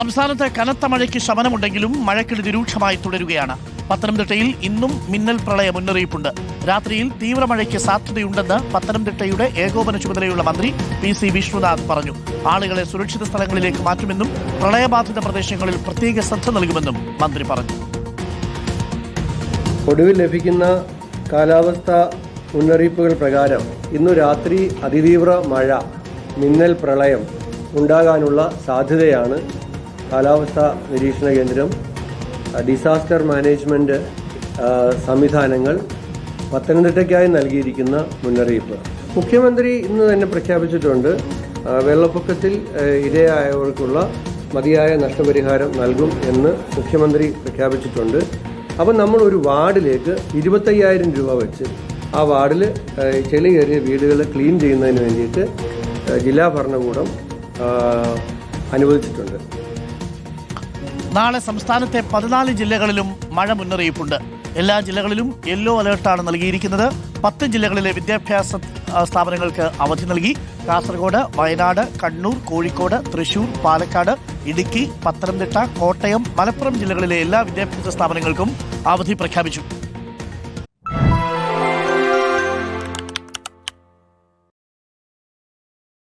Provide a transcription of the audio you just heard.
സംസ്ഥാനത്ത് കനത്ത മഴയ്ക്ക് ശമനമുണ്ടെങ്കിലും മഴക്കെടുതി രൂക്ഷമായി തുടരുകയാണ്. പത്തനംതിട്ടയിൽ ഇന്നും മിന്നൽ പ്രളയ മുന്നറിയിപ്പുണ്ട്. രാത്രിയിൽ തീവ്രമഴയ്ക്ക് സാധ്യതയുണ്ടെന്ന് പത്തനംതിട്ടയുടെ ഏകോപന ചുമതലയുള്ള മന്ത്രി പി.സി. വിഷ്ണുനാഥ് പറഞ്ഞു. ആളുകളെ സുരക്ഷിത സ്ഥലങ്ങളിലേക്ക് മാറ്റുമെന്നും പ്രളയബാധിത പ്രദേശങ്ങളിൽ പ്രത്യേക ശ്രദ്ധ നൽകുമെന്നും മന്ത്രി പറഞ്ഞു. ഒടുവിൽ ലഭിക്കുന്ന കാലാവസ്ഥാ മുന്നറിയിപ്പുകൾ പ്രകാരം ഇന്നു രാത്രി അതിതീവ്ര മഴ, മിന്നൽ പ്രളയം ഉണ്ടാകാനുള്ള സാധ്യതയാണ് കാലാവസ്ഥാ നിരീക്ഷണ കേന്ദ്രം, ഡിസാസ്റ്റർ മാനേജ്മെൻറ്റ് സംവിധാനങ്ങൾ പത്തനംതിട്ടയ്ക്കായി നൽകിയിരിക്കുന്ന മുന്നറിയിപ്പ്. മുഖ്യമന്ത്രി ഇന്ന് തന്നെ പ്രഖ്യാപിച്ചിട്ടുണ്ട്, വെള്ളപ്പൊക്കത്തിൽ ഇരയായവർക്കുള്ള മതിയായ നഷ്ടപരിഹാരം നൽകും എന്ന് മുഖ്യമന്ത്രി പ്രഖ്യാപിച്ചിട്ടുണ്ട്. അപ്പം നമ്മൾ ഒരു വാർഡിലേക്ക് 25,000 രൂപ വെച്ച് ആ വാർഡിൽ ചെളി കയറിയ വീടുകൾ ക്ലീൻ ചെയ്യുന്നതിന് വേണ്ടിയിട്ട് ജില്ലാ ഭരണകൂടം അനുവദിച്ചിട്ടുണ്ട്. നാളെ സംസ്ഥാനത്തെ 14 ജില്ലകളിലും മഴ മുന്നറിയിപ്പുണ്ട്. എല്ലാ ജില്ലകളിലും യെല്ലോ അലേർട്ടാണ് നൽകിയിരിക്കുന്നത്. 10 ജില്ലകളിലെ വിദ്യാഭ്യാസ സ്ഥാപനങ്ങൾക്ക് അവധി നൽകി. കാസർഗോഡ്, വയനാട്, കണ്ണൂർ, കോഴിക്കോട്, തൃശൂർ, പാലക്കാട്, ഇടുക്കി, പത്തനംതിട്ട, കോട്ടയം, മലപ്പുറം ജില്ലകളിലെ എല്ലാ വിദ്യാഭ്യാസ സ്ഥാപനങ്ങൾക്കും അവധി പ്രഖ്യാപിച്ചു.